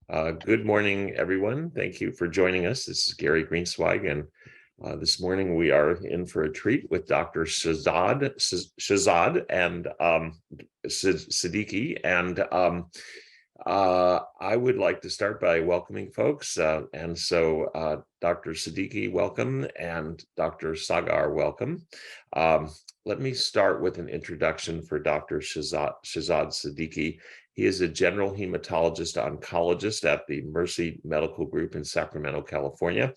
Good morning, everyone. Thank you for joining us. This is Gary Greenswag, and this morning we are in for a treat with Dr. Shahzad and Siddique. And I would like to start by welcoming folks. Dr. Siddique, welcome, and Dr. Sagar, welcome. Let me start with an introduction for Dr. Shahzad Siddique. He is a general hematologist oncologist at the Mercy Medical Group in Sacramento, California.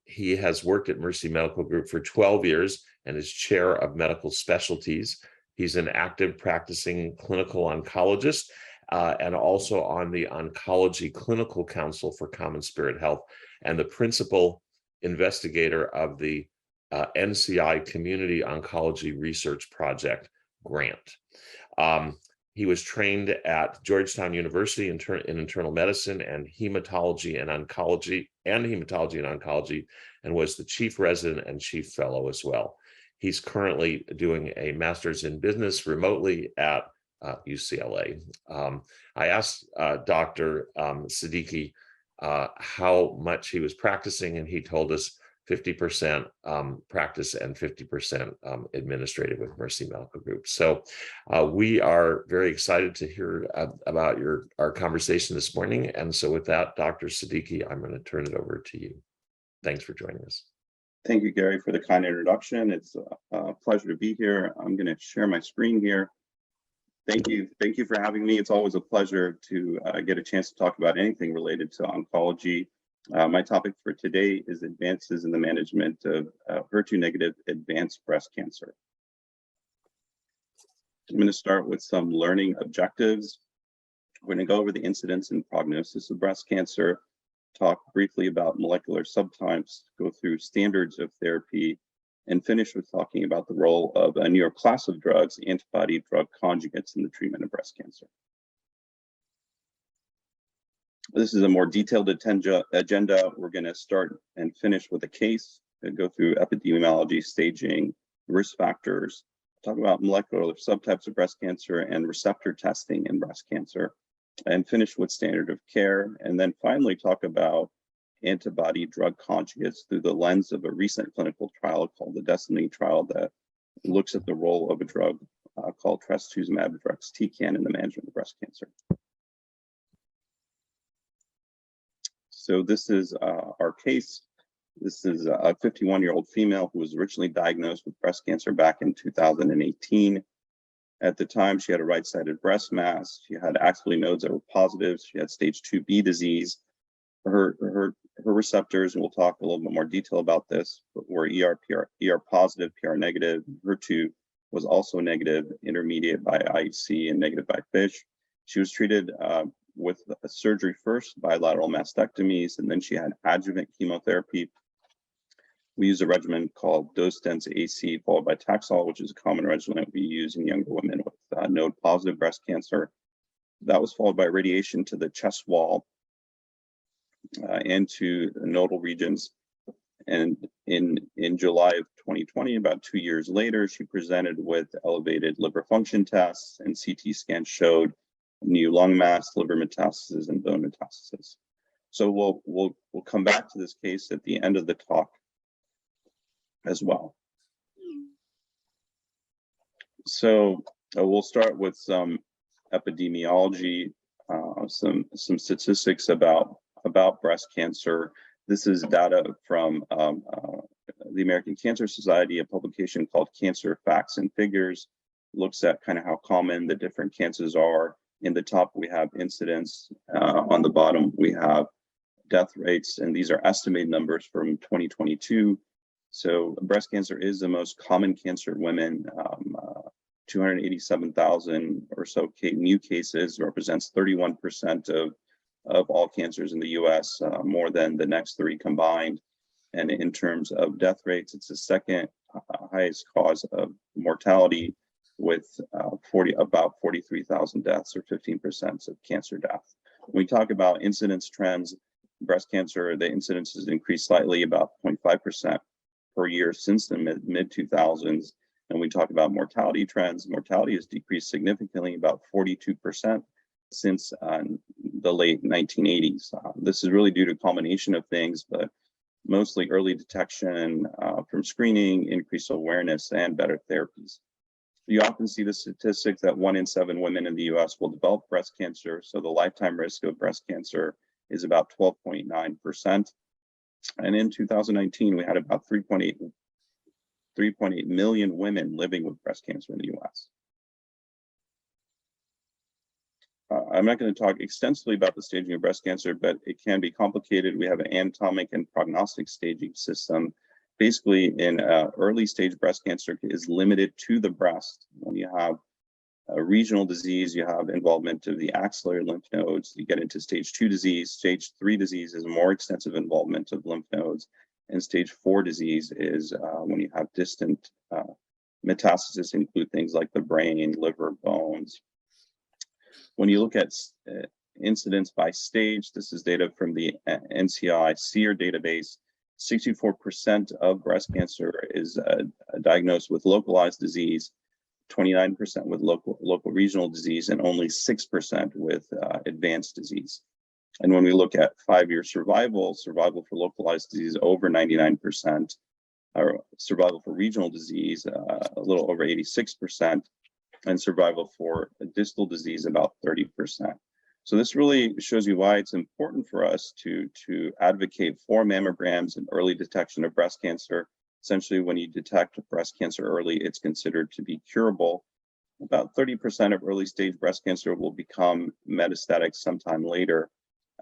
He has worked at Mercy Medical Group for 12 years and is chair of Medical Specialties. He's an active practicing clinical oncologist and also on the Oncology Clinical Council for Common Spirit Health and the principal investigator of the NCI Community Oncology Research Project grant. He was trained at Georgetown University in internal medicine and hematology and oncology, and was the chief resident and chief fellow as well. He's currently doing a master's in business remotely at UCLA. I asked Dr. Siddique how much he was practicing, and he told us 50% practice and 50% administrative with Mercy Medical Group. So we are very excited to hear about our conversation this morning. And so with that, Dr. Siddique, I'm going to turn it over to you. Thanks for joining us. Thank you, Gary, for the kind introduction. It's a pleasure to be here. I'm going to share my screen here. Thank you for having me. It's always a pleasure to get a chance to talk about anything related to oncology. My topic for today is advances in the management of HER2-negative advanced breast cancer. I'm going to start with some learning objectives. We're going to go over the incidence and prognosis of breast cancer, talk briefly about molecular subtypes, go through standards of therapy, and finish with talking about the role of a newer class of drugs, antibody-drug conjugates, in the treatment of breast cancer. This is a more detailed agenda. We're going to start and finish with a case and go through epidemiology, staging, risk factors, talk about molecular subtypes of breast cancer and receptor testing in breast cancer, and finish with standard of care, and then finally talk about antibody drug conjugates through the lens of a recent clinical trial called the Destiny trial that looks at the role of a drug called trastuzumab deruxtecan in the management of breast cancer. So this is our case. This is a 51-year-old female who was originally diagnosed with breast cancer back in 2018. At the time, she had a right-sided breast mass. She had axillary nodes that were positive. She had stage 2B disease. Her receptors, and we'll talk a little bit more detail about this, but were ER positive, PR negative. HER2 was also negative, intermediate by IHC, and negative by FISH. She was treated with a surgery first, bilateral mastectomies, and then she had adjuvant chemotherapy. We use a regimen called dose-dense AC followed by Taxol, which is a common regimen that we use in younger women with node-positive breast cancer. That was followed by radiation to the chest wall and to the nodal regions. And in July of 2020, about 2 years later, she presented with elevated liver function tests, and CT scans showed new lung mass, liver metastasis, and bone metastasis. So we'll come back to this case at the end of the talk as well. So we'll start with some epidemiology, some statistics about breast cancer. This is data from the American Cancer Society, a publication called Cancer Facts and Figures, looks at kind of how common the different cancers are. In the top, we have incidence. On the bottom, we have death rates, and these are estimated numbers from 2022. So breast cancer is the most common cancer in women. 287,000 or so new cases, represents 31% of all cancers in the US, more than the next three combined. And in terms of death rates, it's the second highest cause of mortality, with about 43,000 deaths, or 15% of cancer death. When we talk about incidence trends, breast cancer, the incidence has increased slightly, about 0.5% per year since the mid 2000s. And we talk about mortality trends. Mortality has decreased significantly, about 42% since the late 1980s. This is really due to a combination of things, but mostly early detection from screening, increased awareness, and better therapies. You often see the statistics that 1 in 7 women in the US will develop breast cancer. So the lifetime risk of breast cancer is about 12.9%. And in 2019, we had about 3.8 million women living with breast cancer in the US. I'm not going to talk extensively about the staging of breast cancer, but it can be complicated. We have an anatomic and prognostic staging system. Basically, in early stage breast cancer is limited to the breast. When you have a regional disease, you have involvement of the axillary lymph nodes. You get into stage 2 disease. Stage 3 disease is more extensive involvement of lymph nodes. And stage 4 disease is when you have distant metastasis, include things like the brain, liver, bones. When you look at incidence by stage, this is data from the NCI SEER database. 64% of breast cancer is diagnosed with localized disease, 29% with local regional disease, and only 6% with advanced disease. And when we look at 5-year survival for localized disease over 99%, or survival for regional disease a little over 86%, and survival for distal disease about 30%. So this really shows you why it's important for us to advocate for mammograms and early detection of breast cancer. Essentially, when you detect breast cancer early, it's considered to be curable. About 30% of early stage breast cancer will become metastatic sometime later.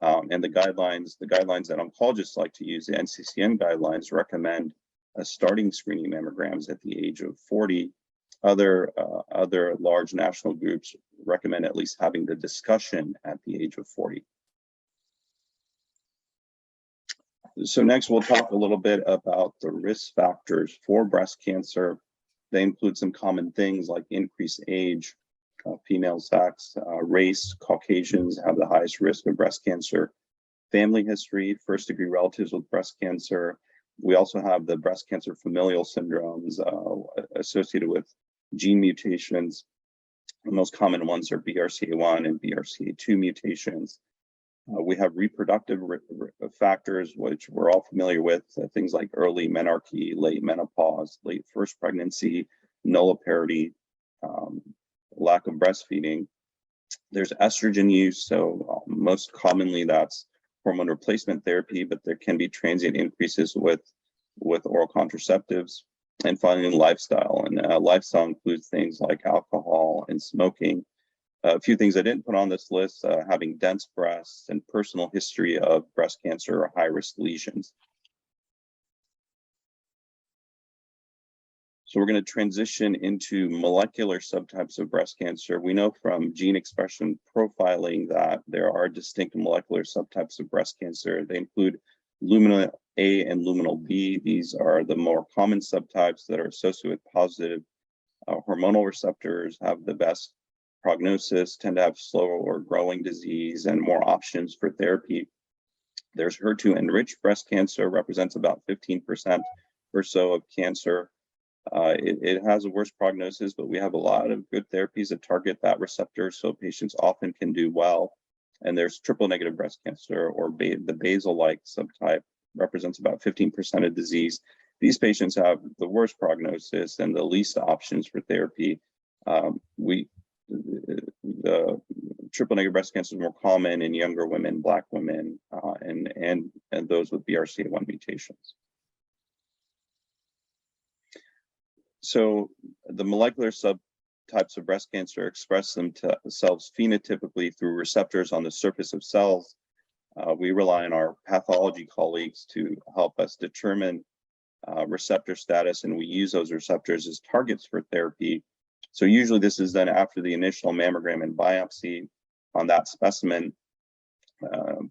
And the guidelines that oncologists like to use, the NCCN guidelines, recommend starting screening mammograms at the age of 40. Other large national groups recommend at least having the discussion at the age of 40. So next we'll talk a little bit about the risk factors for breast cancer. They include some common things like increased age, female sex, race. Caucasians have the highest risk of breast cancer. Family history, first-degree relatives with breast cancer. We also have the breast cancer familial syndromes associated with gene mutations. The most common ones are BRCA1 and BRCA2 mutations. We have reproductive factors, which we're all familiar with, things like early menarche, late menopause, late first pregnancy, nulliparity, lack of breastfeeding. There's estrogen use, so most commonly that's hormone replacement therapy, but there can be transient increases with oral contraceptives. And finally, lifestyle. And lifestyle includes things like alcohol and smoking. A few things I didn't put on this list, having dense breasts and personal history of breast cancer or high-risk lesions. So we're going to transition into molecular subtypes of breast cancer. We know from gene expression profiling that there are distinct molecular subtypes of breast cancer. They include luminal A and luminal B. These are the more common subtypes that are associated with positive hormonal receptors, have the best prognosis, tend to have slower or growing disease, and more options for therapy. There's HER2-enriched breast cancer, represents about 15% or so of cancer. It has a worse prognosis, but we have a lot of good therapies that target that receptor, so patients often can do well. And there's triple-negative breast cancer, or the basal-like subtype, represents about 15% of disease. These patients have the worst prognosis and the least options for therapy. The triple-negative breast cancer is more common in younger women, Black women, and those with BRCA1 mutations. So the molecular subtypes of breast cancer express themselves phenotypically through receptors on the surface of cells. We rely on our pathology colleagues to help us determine receptor status, and we use those receptors as targets for therapy. So usually this is done after the initial mammogram and biopsy on that specimen.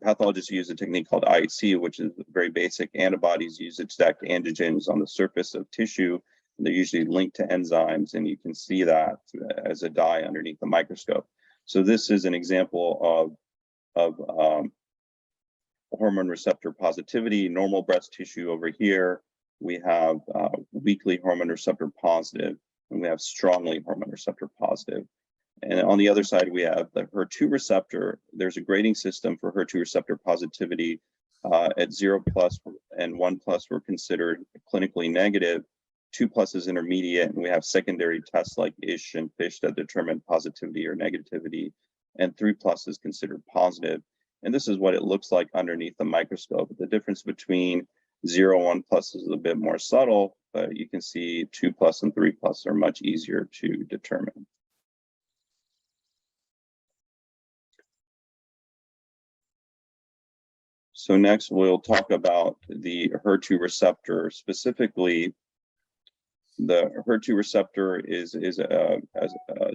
Pathologists use a technique called IHC, which is very basic. Antibodies used to detect antigens on the surface of tissue. They're usually linked to enzymes, and you can see that as a dye underneath the microscope. So this is an example of hormone receptor positivity. Normal breast tissue over here. We have weakly hormone receptor positive, and we have strongly hormone receptor positive. And on the other side, we have the HER2 receptor. There's a grading system for HER2 receptor positivity. At 0+ and 1+ were considered clinically negative. 2+ is intermediate, and we have secondary tests like ISH and FISH that determine positivity or negativity, and 3+ is considered positive. And this is what it looks like underneath the microscope. The difference between 0 and 1+ is a bit more subtle, but you can see 2+ and 3+ are much easier to determine. So next we'll talk about the HER2 receptor. Specifically, the HER2 receptor is a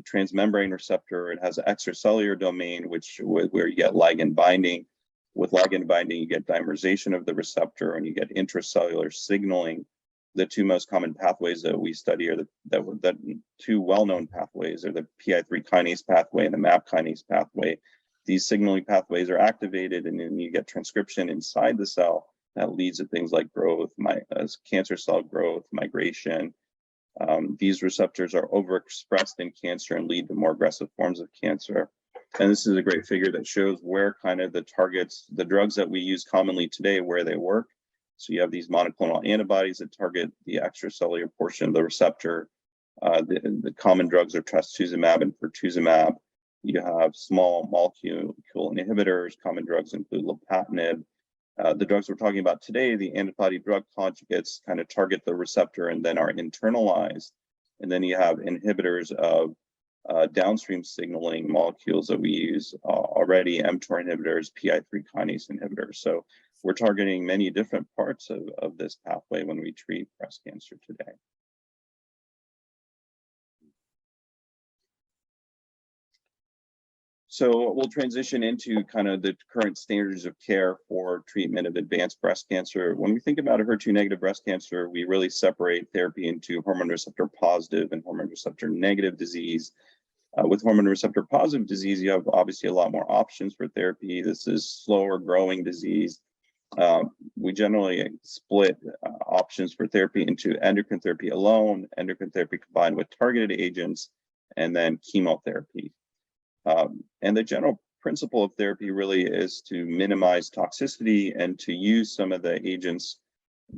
transmembrane receptor. It has an extracellular domain, where you get ligand binding. With ligand binding, you get dimerization of the receptor, and you get intracellular signaling. The two most common pathways that we study are the two well-known pathways are the PI3 kinase pathway and the MAP kinase pathway. These signaling pathways are activated, and then you get transcription inside the cell that leads to things like growth, cancer cell growth, migration. These receptors are overexpressed in cancer and lead to more aggressive forms of cancer. And this is a great figure that shows where kind of the targets, the drugs that we use commonly today, where they work. So you have these monoclonal antibodies that target the extracellular portion of the receptor. The common drugs are trastuzumab and pertuzumab. You have small molecule inhibitors. Common drugs include lopatinib. The drugs we're talking about today, the antibody drug conjugates, kind of target the receptor and then are internalized. And then you have inhibitors of downstream signaling molecules that we use already, mTOR inhibitors, PI3 kinase inhibitors. So we're targeting many different parts of this pathway when we treat breast cancer today. So we'll transition into kind of the current standards of care for treatment of advanced breast cancer. When we think about a HER2 negative breast cancer, we really separate therapy into hormone receptor positive and hormone receptor negative disease. With hormone receptor positive disease, you have obviously a lot more options for therapy. This is slower growing disease. We generally split options for therapy into endocrine therapy alone, endocrine therapy combined with targeted agents, and then chemotherapy. And the general principle of therapy really is to minimize toxicity and to use some of the agents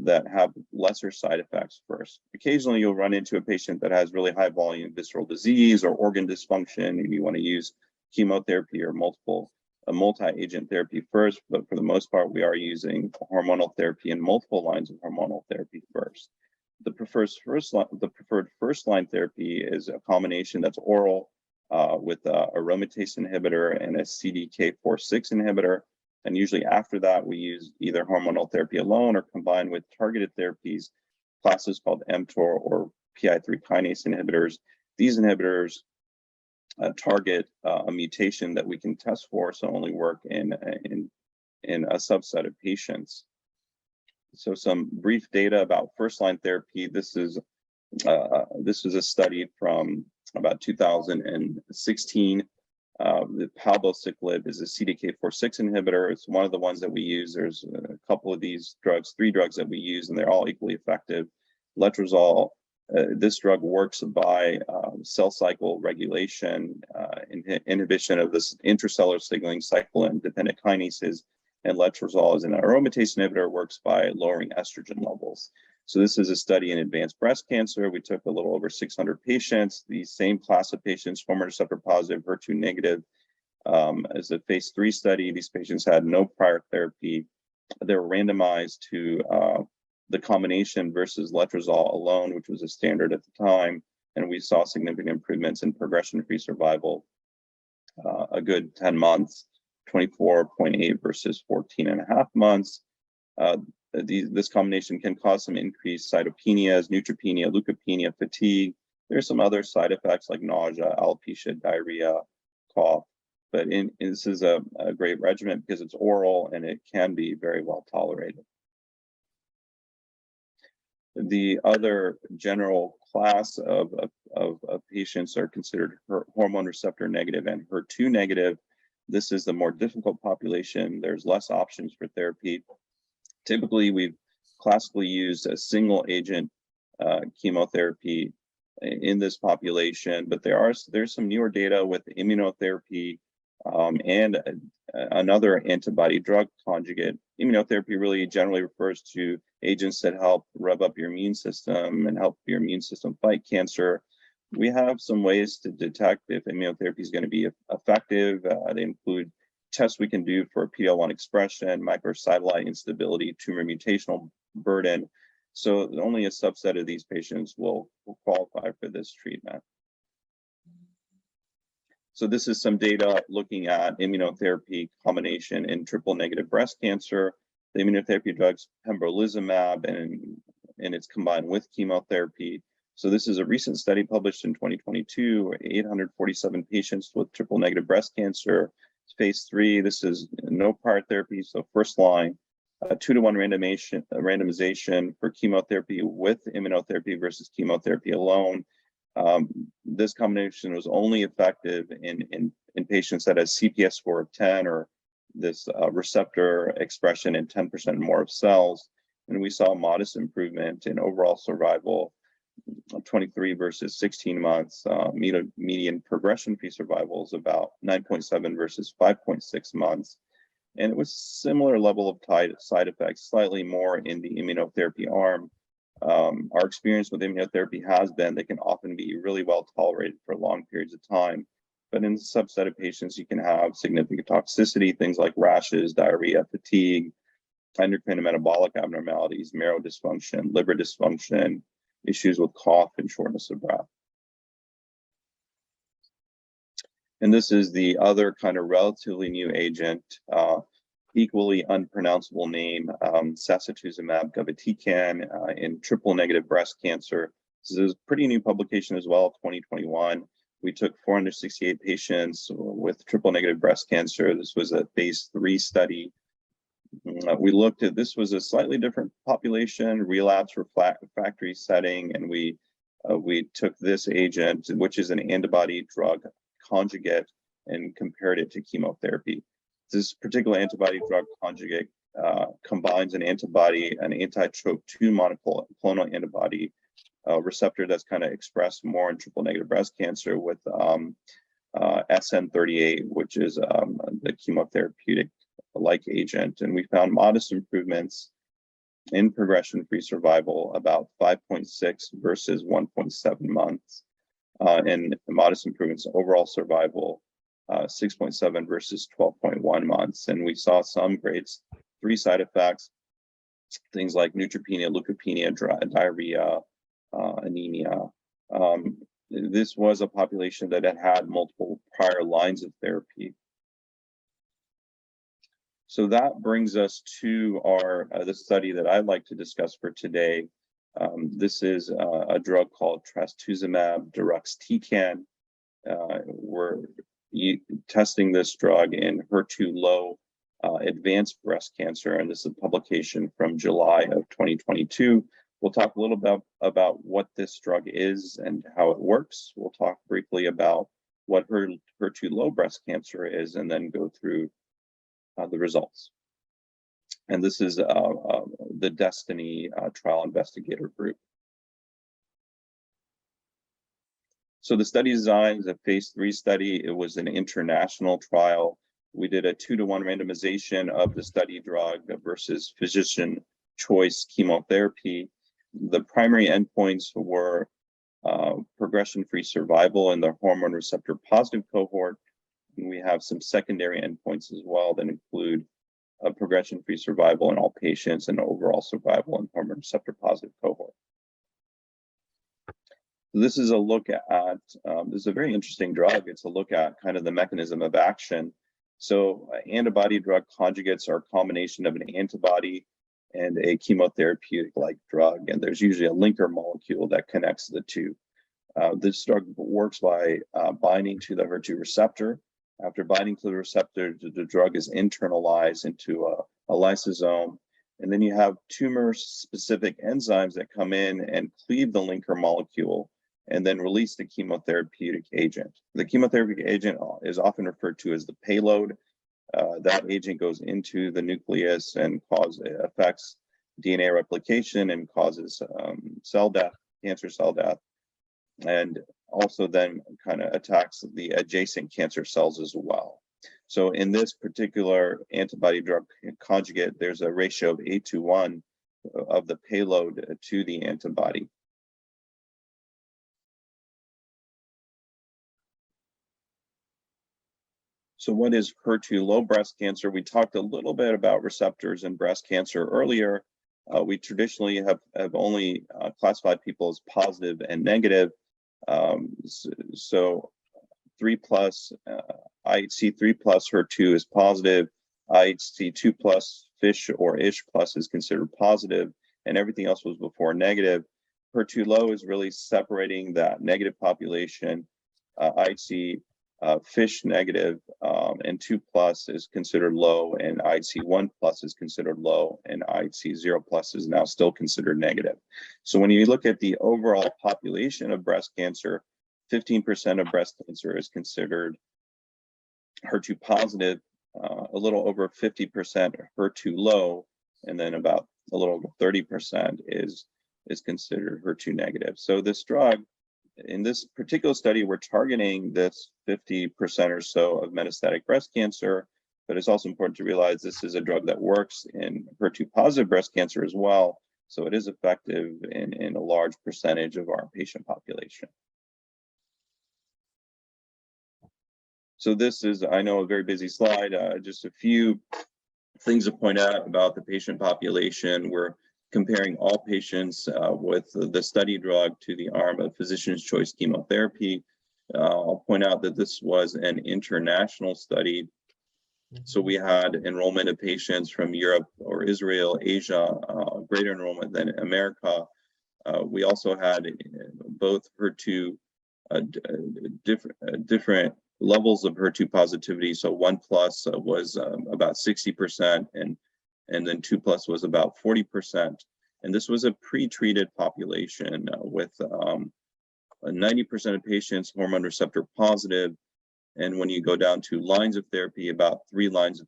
that have lesser side effects first. Occasionally, you'll run into a patient that has really high volume visceral disease or organ dysfunction, and you want to use chemotherapy or multi-agent therapy first. But for the most part, we are using hormonal therapy and multiple lines of hormonal therapy first. The preferred first-line therapy is a combination that's oral with a aromatase inhibitor and a CDK4/6 inhibitor. And usually after that, we use either hormonal therapy alone or combined with targeted therapies, classes called mTOR or PI3 kinase inhibitors. These inhibitors target a mutation that we can test for, so only work in a subset of patients. So some brief data about first-line therapy. This is a study from about 2016. The palbociclib is a CDK4/6 inhibitor. It's one of the ones that we use. There's a couple of these drugs, 3 drugs that we use, and they're all equally effective. Letrozole, this drug works by cell cycle regulation, inhibition of this intracellular signaling cyclin-dependent kinases, and letrozole as an aromatase inhibitor works by lowering estrogen levels. So this is a study in advanced breast cancer. We took a little over 600 patients, the same class of patients, hormone receptor positive, HER2 negative. As a phase 3 study, these patients had no prior therapy. They were randomized to the combination versus letrozole alone, which was a standard at the time. And we saw significant improvements in progression-free survival, a good 10 months, 24.8 versus 14.5 months. This combination can cause some increased cytopenias, neutropenia, leukopenia, fatigue. There's some other side effects like nausea, alopecia, diarrhea, cough. But this is a great regimen because it's oral and it can be very well tolerated. The other general class of patients are considered hormone receptor negative and HER2 negative. This is the more difficult population. There's less options for therapy. Typically, we've classically used a single agent chemotherapy in this population, but there's some newer data with immunotherapy and another antibody drug conjugate. Immunotherapy really generally refers to agents that help rev up your immune system and help your immune system fight cancer. We have some ways to detect if immunotherapy is going to be effective. They include tests we can do for PD-L1 expression, microsatellite instability, tumor mutational burden. So only a subset of these patients will qualify for this treatment. So this is some data looking at immunotherapy combination in triple-negative breast cancer. The immunotherapy drugs pembrolizumab, and it's combined with chemotherapy. So this is a recent study published in 2022, 847 patients with triple-negative breast cancer, phase 3. This is no prior therapy, so first line, 2-to-1 randomization for chemotherapy with immunotherapy versus chemotherapy alone. This combination was only effective in patients that had CPS score of 10 or this receptor expression in 10% more of cells. And we saw modest improvement in overall survival, 23 versus 16 months. Median progression-free survival is about 9.7 versus 5.6 months. And it was similar level of side effects, slightly more in the immunotherapy arm. Our experience with immunotherapy has been they can often be really well tolerated for long periods of time. But in a subset of patients, you can have significant toxicity, things like rashes, diarrhea, fatigue, endocrine and metabolic abnormalities, marrow dysfunction, liver dysfunction, issues with cough and shortness of breath. And this is the other kind of relatively new agent, equally unpronounceable name, sacituzumab govitecan in triple-negative breast cancer. This is a pretty new publication as well, 2021. We took 468 patients with triple-negative breast cancer. This was a phase 3 study. We looked at, this was a slightly different population, relapse refractory setting, and we took this agent, which is an antibody drug conjugate, and compared it to chemotherapy. This particular antibody drug conjugate combines an antibody, an anti-TROP2 monoclonal antibody receptor that's kind of expressed more in triple-negative breast cancer with SN38, which is the chemotherapeutic-like agent. And we found modest improvements in progression-free survival, about 5.6 versus 1.7 months, and modest improvements in overall survival, 6.7 versus 12.1 months. And we saw some grade 3 side effects, things like neutropenia, leukopenia, diarrhea, anemia. This was a population that had multiple prior lines of therapy. So that brings us to the study that I'd like to discuss for today. This is a drug called trastuzumab deruxtecan. We're testing this drug in HER2-low advanced breast cancer, and this is a publication from July of 2022. We'll talk a little bit about what this drug is and how it works. We'll talk briefly about what HER2-low breast cancer is, and then go through the results. And this is the Destiny trial investigator group. So the study design is a phase 3 study. It was an international trial. We did a 2-to-1 randomization of the study drug versus physician choice chemotherapy. The primary endpoints were progression-free survival in the hormone receptor positive cohort. And we have some secondary endpoints as well that include progression-free survival in all patients and overall survival in hormone receptor positive cohort. This is a look at, this is a very interesting drug. It's a look at kind of the mechanism of action. So antibody drug conjugates are a combination of an antibody and a chemotherapeutic-like drug, and there's usually a linker molecule that connects the two. This drug works by binding to the HER2 receptor. After binding to the receptor, the drug is internalized into a lysosome, and then you have tumor-specific enzymes that come in and cleave the linker molecule and then release the chemotherapeutic agent. The chemotherapeutic agent is often referred to as the payload. That agent goes into the nucleus and affects DNA replication and causes cell death, cancer cell death. and also then kind of attacks the adjacent cancer cells as well. So in this particular antibody drug conjugate, there's a ratio of 8:1 of the payload to the antibody. So what is HER2 low breast cancer? We talked a little bit about receptors in breast cancer earlier. We traditionally have only classified people as positive and negative. So 3 plus, IHC 3 plus HER2 is positive, IHC 2 plus FISH or ISH plus is considered positive, and everything else was before negative. HER2 low is really separating that negative population. IHC FISH negative and 2 plus is considered low, and IHC 1 plus is considered low, and IHC 0 plus is now still considered negative. So when you look at the overall population of breast cancer, 15% of breast cancer is considered HER2 positive, a little over 50% HER2 low, and then about a little over 30% is considered HER2 negative. So this drug, in this particular study, we're targeting this 50% or so of metastatic breast cancer, but it's also important to realize this is a drug that works in HER2 positive breast cancer as well. So it is effective in a large percentage of our patient population. So this is, I know, a very busy slide, just a few things to point out about the patient population. We're comparing all patients with the study drug to the arm of physician's choice chemotherapy. I'll point out that this was an international study. So we had enrollment of patients from Europe or Israel, Asia, greater enrollment than America. We also had both HER2, different levels of HER2 positivity. So 1 plus was about 60%, and then 2 plus was about 40%. And this was a pre-treated population with 90% of patients hormone receptor positive. And when you go down to lines of therapy, about 3 lines of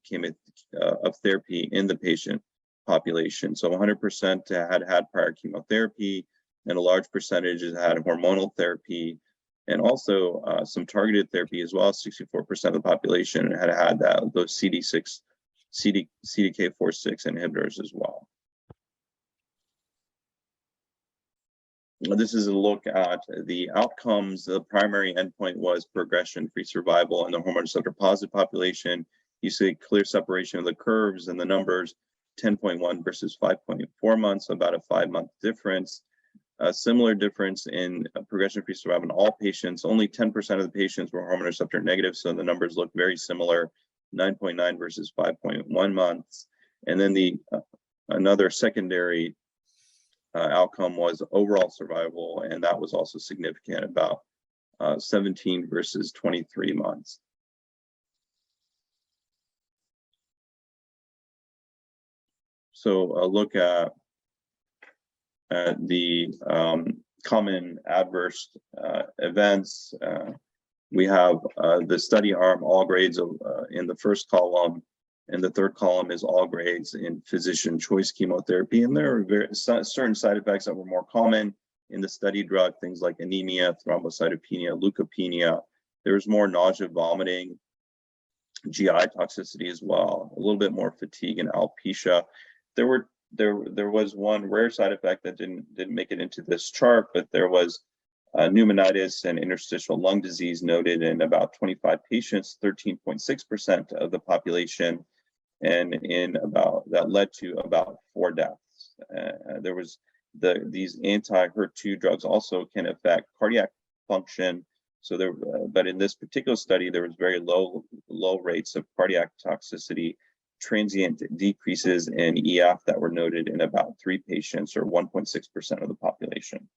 therapy in the patient population. So 100% had prior chemotherapy, and a large percentage had hormonal therapy, and also some targeted therapy as well. 64% of the population had those CDK4/6 inhibitors as well. This is a look at the outcomes. The primary endpoint was progression-free survival in the hormone receptor positive population. You see clear separation of the curves and the numbers, 10.1 versus 5.4 months, about a 5-month difference. A similar difference in progression-free survival in all patients. Only 10% of the patients were hormone receptor negative, so the numbers look very similar, 9.9 versus 5.1 months. And then another secondary outcome was overall survival, and that was also significant, about 17 versus 23 months. So a look at the common adverse events. We have the study arm, all grades in the first column, and the third column is all grades in physician choice chemotherapy. And there are certain side effects that were more common in the study drug, things like anemia, thrombocytopenia, leukopenia. There was more nausea, vomiting, GI toxicity as well, a little bit more fatigue and alopecia. There was one rare side effect that didn't make it into this chart, but there was pneumonitis and interstitial lung disease noted in about 25 patients, 13.6% of the population, and that led to about 4 deaths. There was these anti-HER2 drugs also can affect cardiac function. So but in this particular study, there was very low rates of cardiac toxicity, transient decreases in EF that were noted in about 3 patients, or 1.6% of the population.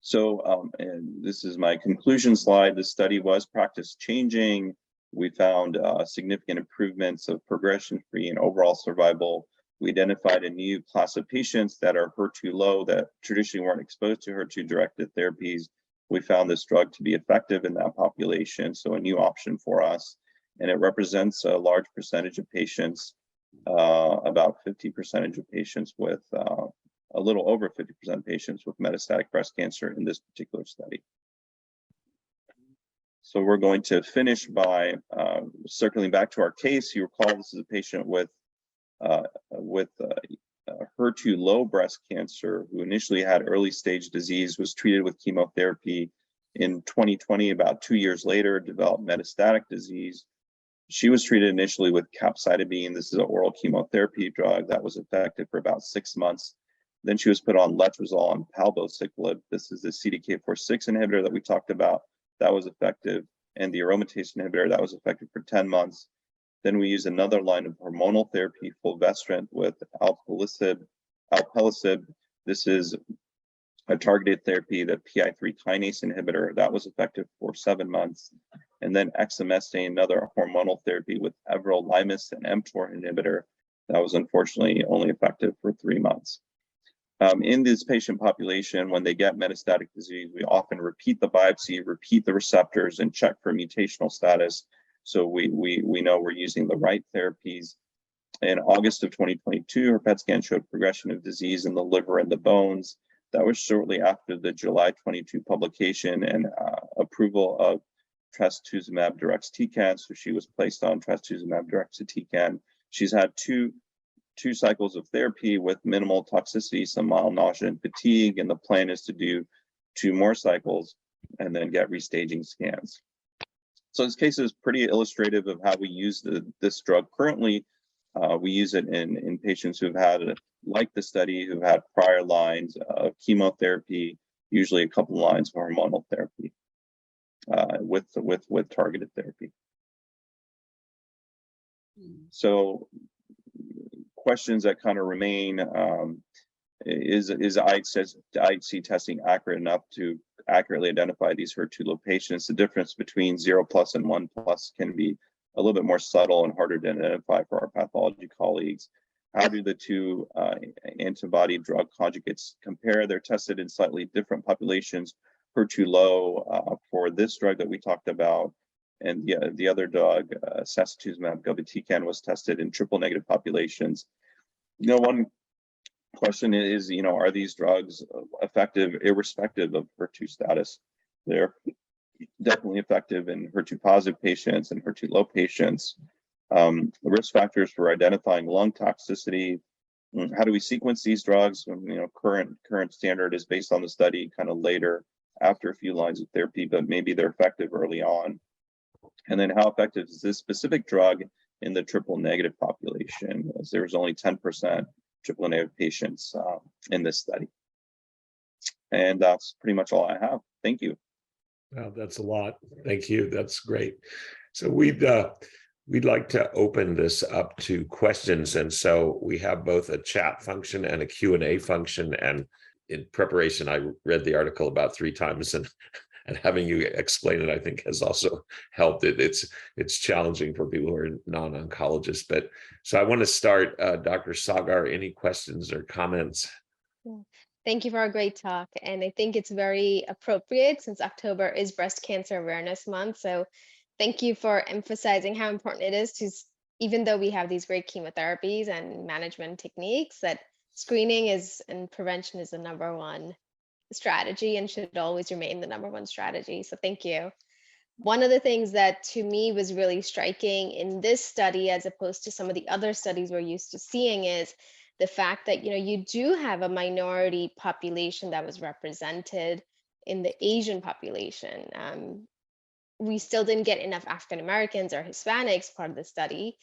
So, and this is my conclusion slide. The study was practice changing. We found significant improvements of progression-free and overall survival. We identified a new class of patients that are HER2 low that traditionally weren't exposed to HER2-directed therapies. We found this drug to be effective in that population, so a new option for us. And it represents a large percentage of patients, about 50% of patients with a little over 50% patients with metastatic breast cancer in this particular study. So we're going to finish by circling back to our case. You recall this is a patient with HER2 low breast cancer who initially had early stage disease, was treated with chemotherapy. In 2020, about 2 years later, developed metastatic disease. She was treated initially with capecitabine. This is an oral chemotherapy drug that was effective for about 6 months. Then she was put on letrozole and palbociclib. This is the CDK4/6 inhibitor that we talked about. That was effective, and the aromatase inhibitor that was effective for 10 months. Then we used another line of hormonal therapy, fulvestrant with alpelisib. This is a targeted therapy, the PI3 kinase inhibitor, that was effective for 7 months. And then exemestane, another hormonal therapy with everolimus and mTOR inhibitor, that was unfortunately only effective for 3 months. In this patient population, when they get metastatic disease, we often repeat the biopsy, repeat the receptors, and check for mutational status. So we know we're using the right therapies. In August of 2022, her PET scan showed progression of disease in the liver and the bones. That was shortly after the July 22 publication and approval of trastuzumab deruxtecan. So she was placed on trastuzumab deruxtecan. She's had two cycles of therapy with minimal toxicity, some mild nausea and fatigue, and the plan is to do 2 more cycles and then get restaging scans. So this case is pretty illustrative of how we use this drug currently. We use it in patients who've had, like the study, who've had prior lines of chemotherapy, usually a couple lines of hormonal therapy with targeted therapy. So questions that kind of remain, is IHC testing accurate enough to accurately identify these HER2 low patients? The difference between 0+ and 1+ can be a little bit more subtle and harder to identify for our pathology colleagues. How do the two antibody drug conjugates compare? They're tested in slightly different populations. HER2 low for this drug that we talked about, and the other drug, sacituzumab govitecan, was tested in triple negative populations. One question is, are these drugs effective irrespective of HER2 status? They're definitely effective in HER2 positive patients and HER2 low patients. The risk factors for identifying lung toxicity. How do we sequence these drugs? Current standard is based on the study kind of later after a few lines of therapy, but maybe they're effective early on. And then how effective is this specific drug in the triple negative population, as there was only 10% triple negative patients in this study. And that's pretty much all I have. Thank you. Wow, that's a lot. Thank you. That's great. So we'd like to open this up to questions. And so we have both a chat function and a Q&A function. And in preparation, I read the article about 3 times, and having you explain it, I think, has also helped. It's challenging for people who are non-oncologists. But so I want to start, Dr. Sagar, any questions or comments? Thank you for a great talk. And I think it's very appropriate since October is Breast Cancer Awareness Month. So thank you for emphasizing how important it is to, even though we have these great chemotherapies and management techniques, that screening and prevention is the #1 strategy and should always remain the #1 strategy. So thank you. One of the things that to me was really striking in this study, as opposed to some of the other studies we're used to seeing, is the fact that you do have a minority population that was represented in the Asian population. We still didn't get enough African Americans or Hispanics part of the study.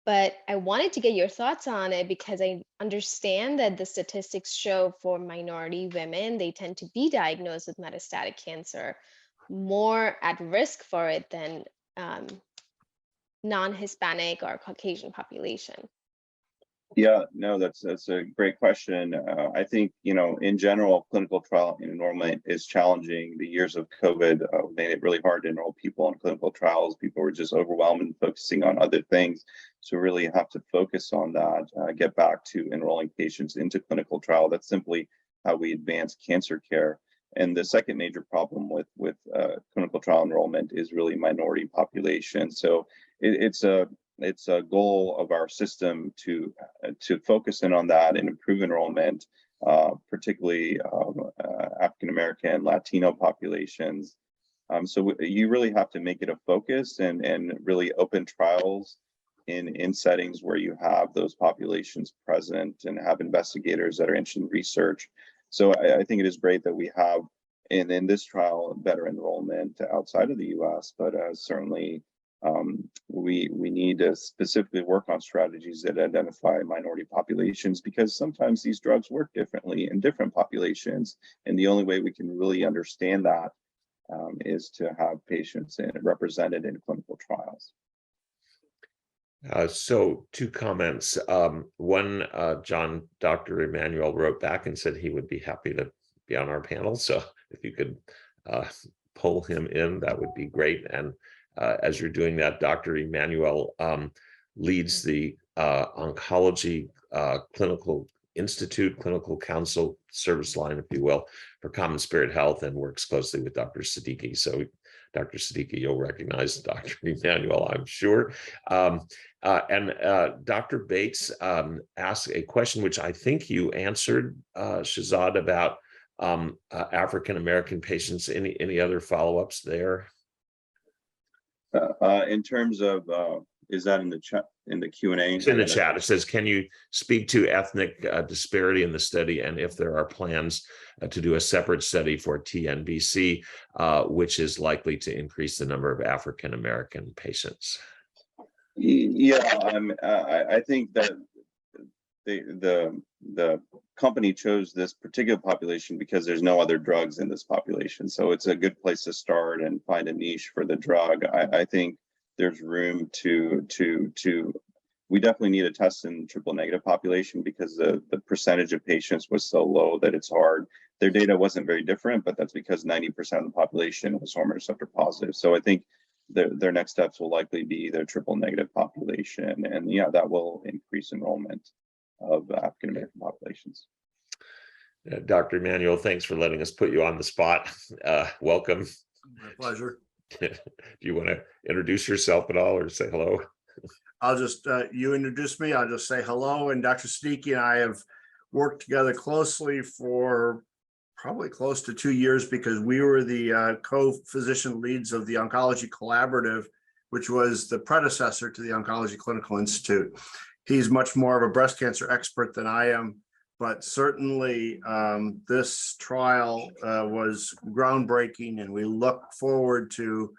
But I wanted to get your thoughts on it because I understand that the statistics show for minority women, they tend to be diagnosed with metastatic cancer more at risk for it than non-Hispanic or Caucasian population. Yeah, no, that's a great question. I think, in general, clinical trial enrollment is challenging. The years of COVID made it really hard to enroll people in clinical trials. People were just overwhelmed and focusing on other things. So really have to focus on that, get back to enrolling patients into clinical trial. That's simply how we advance cancer care. And the second major problem with clinical trial enrollment is really minority population. So it's a it's a goal of our system to focus in on that and improve enrollment, particularly African American, Latino populations. So you really have to make it a focus and really open trials in settings where you have those populations present and have investigators that are interested in research. So I think it is great that we have in this trial better enrollment outside of the US, but certainly we need to specifically work on strategies that identify minority populations, because sometimes these drugs work differently in different populations, and the only way we can really understand that is to have patients represented in clinical trials. So 2 comments. One, Dr. Emanuel wrote back and said he would be happy to be on our panel. So if you could pull him in, that would be great. And as you're doing that, Dr. Emanuel leads the Oncology Clinical Institute, Clinical Council service line, if you will, for Common Spirit Health, and works closely with Dr. Siddique. So Dr. Siddique, you'll recognize Dr. Emanuel, I'm sure. And Dr. Bates asked a question which I think you answered, Shahzad, about African American patients. Any other follow-ups there? In terms of, is that in the chat, in the Q&A? It's in the chat. It says, can you speak to ethnic disparity in the study, and if there are plans to do a separate study for TNBC, which is likely to increase the number of African American patients? Yeah, I think that the company chose this particular population because there's no other drugs in this population. So it's a good place to start and find a niche for the drug. I think there's room we definitely need a test in triple negative population, because the percentage of patients was so low that it's hard. Their data wasn't very different, but that's because 90% of the population was hormone receptor positive. So I think their next steps will likely be their triple negative population. And yeah, that will increase enrollment of African American populations. Dr. Emanuel, thanks for letting us put you on the spot. Welcome. My pleasure. Do you want to introduce yourself at all or say hello? I'll just, you introduced me, I'll just say hello. And Dr. Siddique and I have worked together closely for probably close to 2 years, because we were the co-physician leads of the Oncology Collaborative, which was the predecessor to the Oncology Clinical Institute. He's much more of a breast cancer expert than I am, but certainly this trial was groundbreaking, and we look forward to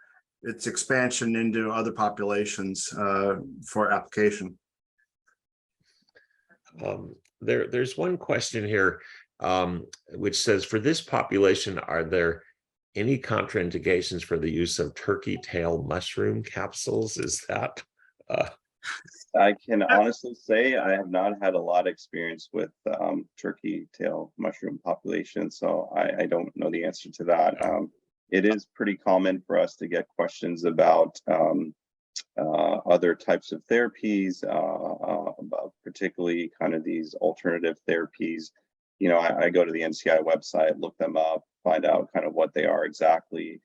its expansion into other populations for application. There's one question here which says, for this population, are there any contraindications for the use of turkey tail mushroom capsules? Is that? I can honestly say I have not had a lot of experience with turkey tail mushroom population, so I don't know the answer to that. It is pretty common for us to get questions about other types of therapies, about particularly kind of these alternative therapies. You know, I go to the NCI website, look them up, find out kind of what they are exactly.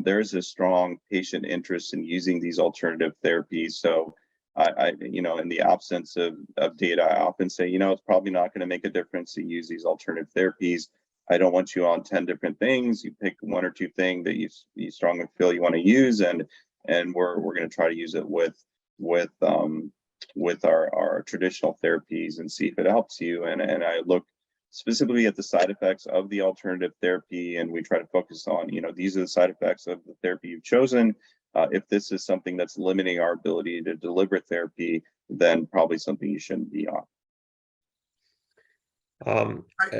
There's a strong patient interest in using these alternative therapies. So you know, in the absence of data, I often say, you know, it's probably not going to make a difference to use these alternative therapies. I don't want you on 10 different things. You pick 1 or 2 things that you strongly feel you want to use, and we're going to try to use it with our traditional therapies and see if it helps you. And I look specifically at the side effects of the alternative therapy, and we try to focus on, you know, these are the side effects of the therapy you've chosen. If this is something that's limiting our ability to deliver therapy, then probably something you shouldn't be on.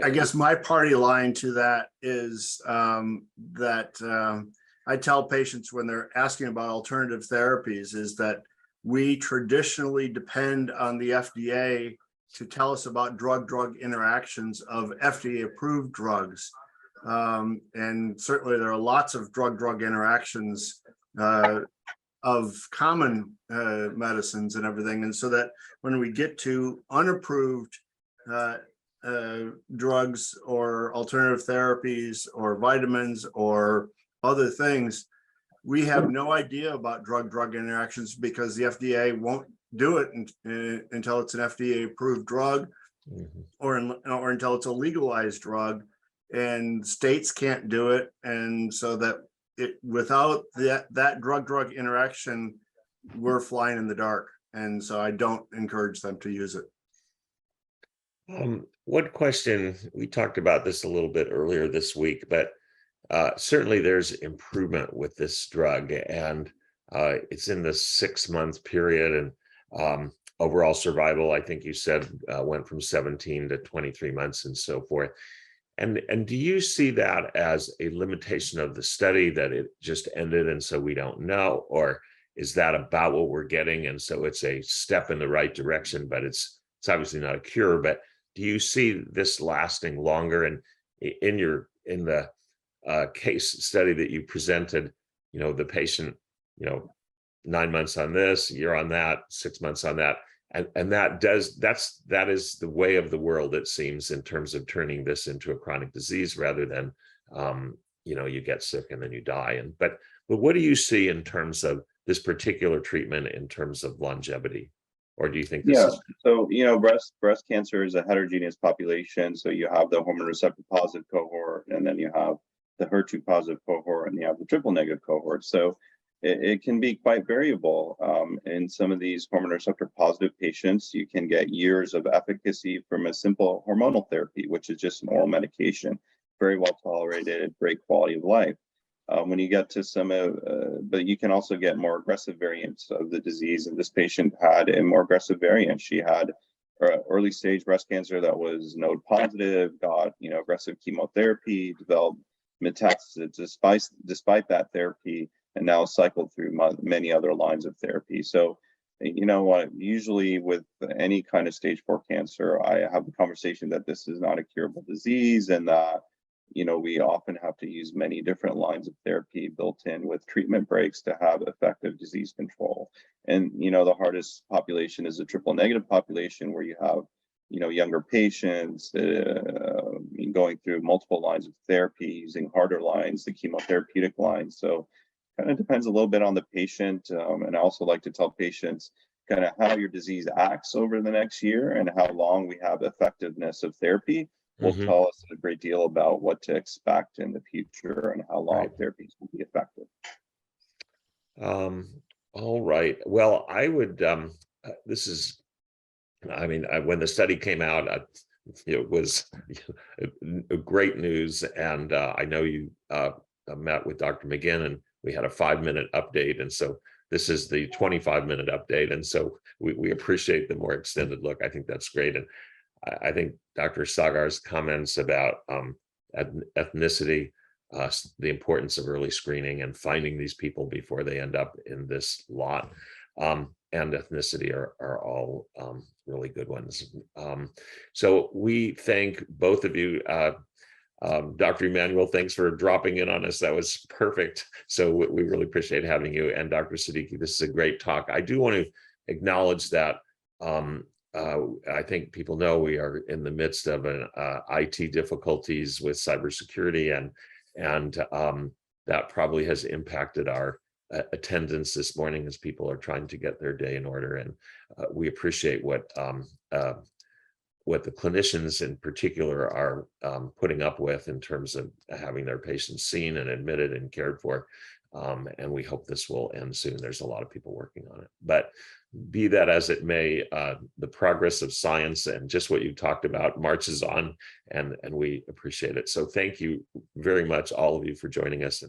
I guess my party line to that is that I tell patients when they're asking about alternative therapies is that we traditionally depend on the FDA to tell us about drug-drug interactions of FDA-approved drugs. And certainly there are lots of drug-drug interactions of common medicines and everything. And so that when we get to unapproved drugs or alternative therapies or vitamins or other things, we have no idea about drug-drug interactions, because the FDA won't do it until it's an FDA approved drug Mhm. or until it's a legalized drug, and states can't do it. And so that without that drug interaction, we're flying in the dark. And so I don't encourage them to use it. One question, we talked about this a little bit earlier this week, but certainly there's improvement with this drug, and it's in the 6-month period, and overall survival, I think you said, went from 17 to 23 months and so forth. And do you see that as a limitation of the study, that it just ended and so we don't know, or is that about what we're getting and so it's a step in the right direction, but it's obviously not a cure? But do you see this lasting longer? And in the case study that you presented, the patient, 9 months on this, a year on that, 6 months on that. And that is the way of the world, it seems, in terms of turning this into a chronic disease rather than, you get sick and then you die. But what do you see in terms of this particular treatment in terms of longevity? Or do you think this is? So, breast cancer is a heterogeneous population. So you have the hormone receptor positive cohort, and then you have the HER2 positive cohort, and you have the triple negative cohort. So it can be quite variable. In some of these hormone receptor positive patients, you can get years of efficacy from a simple hormonal therapy, which is just an oral medication, very well tolerated, great quality of life. When you get to but you can also get more aggressive variants of the disease. And this patient had a more aggressive variant. She had early stage breast cancer that was node positive, got aggressive chemotherapy, developed metastasis despite that therapy, and now cycled through many other lines of therapy. So, usually with any kind of stage 4 cancer, I have the conversation that this is not a curable disease, and that we often have to use many different lines of therapy built in with treatment breaks to have effective disease control. And, the hardest population is the triple negative population, where you have, younger patients going through multiple lines of therapy, using harder lines, the chemotherapeutic lines. So kind of depends a little bit on the patient. And I also like to tell patients kind of how your disease acts over the next year and how long we have effectiveness of therapy will tell us a great deal about what to expect in the future and how long therapies will be effective. All right. Well, I would, when the study came out, it was great news. And I know you met with Dr. McGinn, and we had a 5-minute update. And so this is the 25-minute update. And so we appreciate the more extended look. I think that's great. And I think Dr. Sagar's comments about ethnicity, the importance of early screening and finding these people before they end up in this lot, and ethnicity are all really good ones. So we thank both of you. Dr. Emanuel, thanks for dropping in on us. That was perfect. So we really appreciate having you. And Dr. Siddique, this is a great talk. I do want to acknowledge that I think people know we are in the midst of an IT difficulties with cybersecurity, and that probably has impacted our attendance this morning as people are trying to get their day in order. And we appreciate what the clinicians in particular are putting up with in terms of having their patients seen and admitted and cared for. And we hope this will end soon. There's a lot of people working on it. But be that as it may, the progress of science and just what you talked about marches on, and we appreciate it. So thank you very much, all of you, for joining us.